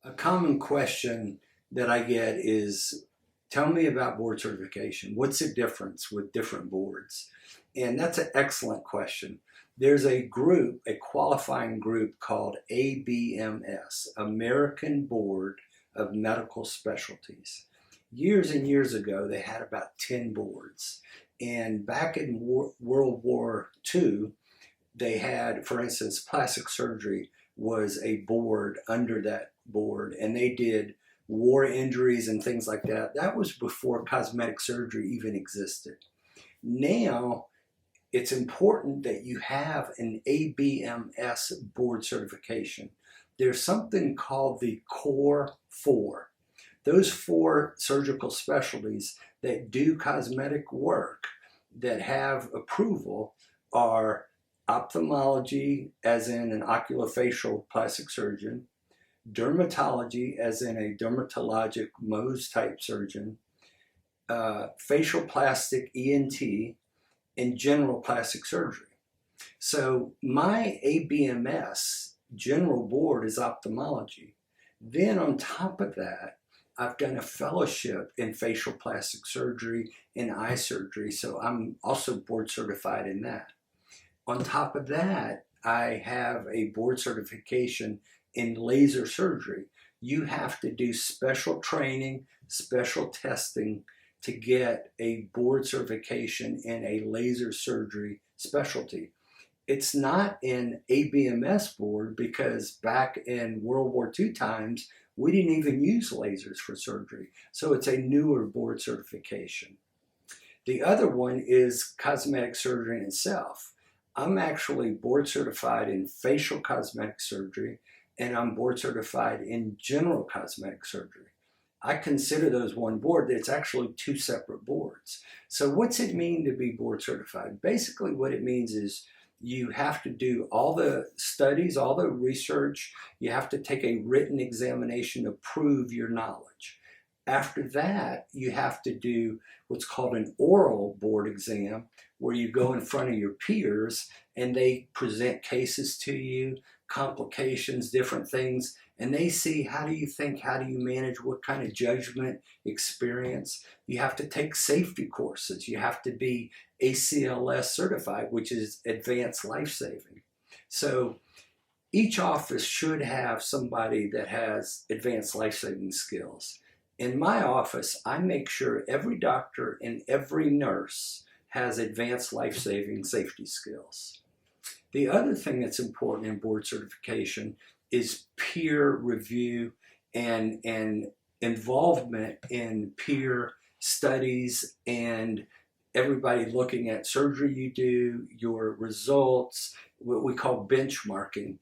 A common question that I get is, tell me about board certification. What's the difference with different boards? And that's an excellent question. There's a group, a qualifying group called ABMS, American Board of Medical Specialties. Years and years ago, they had about 10 boards. And back in World War II, they had, for instance, plastic surgery was a board under that board, and they did war injuries and things like that. That was before cosmetic surgery even existed. Now, it's important that you have an ABMS board certification. There's something called the Core 4. Those 4 surgical specialties that do cosmetic work that have approval are ophthalmology, as in an oculofacial plastic surgeon, dermatology, as in a dermatologic Mohs type surgeon, facial plastic ENT, and general plastic surgery. So my ABMS general board is ophthalmology. Then on top of that, I've done a fellowship in facial plastic surgery and eye surgery, so I'm also board certified in that. On top of that, I have a board certification in laser surgery. You have to do special training, special testing to get a board certification in a laser surgery specialty. It's not an ABMS board because back in World War II times, we didn't even use lasers for surgery. So it's a newer board certification. The other one is cosmetic surgery itself. I'm actually board certified in facial cosmetic surgery, and I'm board certified in general cosmetic surgery. I consider those one board. It's actually 2 separate boards. So what's it mean to be board certified? Basically what it means is you have to do all the studies, all the research. You have to take a written examination to prove your knowledge. After that, you have to do what's called an oral board exam, where you go in front of your peers and they present cases to you, complications, different things, and they see how do you think, how do you manage, what kind of judgment, experience. You have to take safety courses. You have to be ACLS certified, which is advanced life-saving. So each office should have somebody that has advanced life-saving skills. In my office, I make sure every doctor and every nurse has advanced life-saving safety skills. The other thing that's important in board certification is peer review and involvement in peer studies and everybody looking at surgery you do, your results, what we call benchmarking.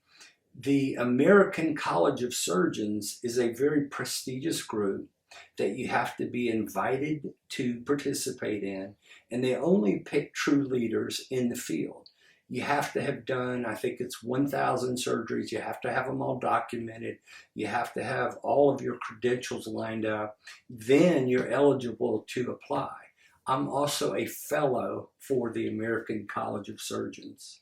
The American College of Surgeons is a very prestigious group that you have to be invited to participate in, and they only pick true leaders in the field. You have to have done, I think it's 1,000 surgeries. You have to have them all documented. You have to have all of your credentials lined up. Then you're eligible to apply. I'm also a fellow for the American College of Surgeons.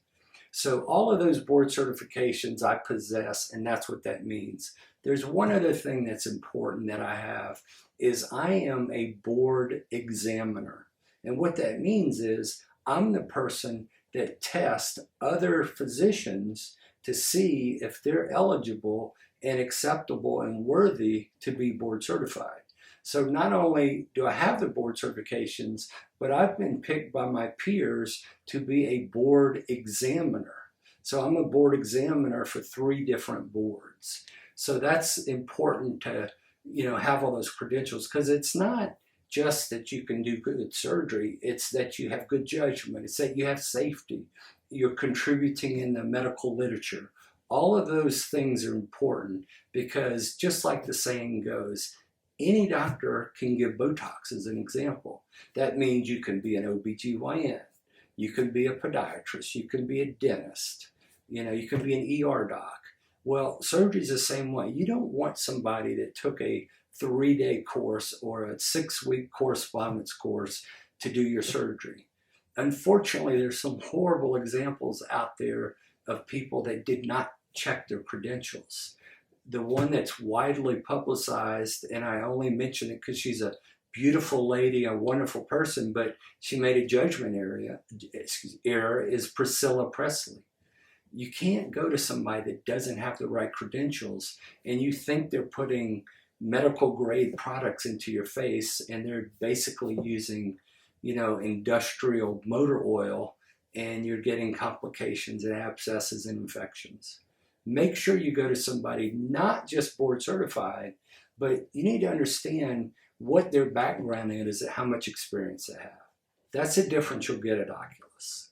So all of those board certifications I possess, and that's what that means. There's one other thing that's important that I have is I am a board examiner. And what that means is I'm the person that tests other physicians to see if they're eligible and acceptable and worthy to be board certified. So not only do I have the board certifications, but I've been picked by my peers to be a board examiner. So I'm a board examiner for 3 different boards. So that's important to, have all those credentials, because it's not just that you can do good surgery, it's that you have good judgment, it's that you have safety, you're contributing in the medical literature. All of those things are important because just like the saying goes, any doctor can give Botox as an example. That means you can be an OBGYN, you can be a podiatrist, you can be a dentist, you can be an ER doc. Well, surgery is the same way. You don't want somebody that took a 3-day course or a 6-week correspondence course to do your surgery. Unfortunately, there's some horrible examples out there of people that did not check their credentials. the one that's widely publicized, and I only mention it because she's a beautiful lady, a wonderful person, but she made a judgment error, is Priscilla Presley. You can't go to somebody that doesn't have the right credentials and you think they're putting medical grade products into your face, and they're basically using, industrial motor oil, and you're getting complications and abscesses and infections. Make sure you go to somebody not just board certified, but you need to understand what their background is and how much experience they have. That's the difference you'll get at Oculus.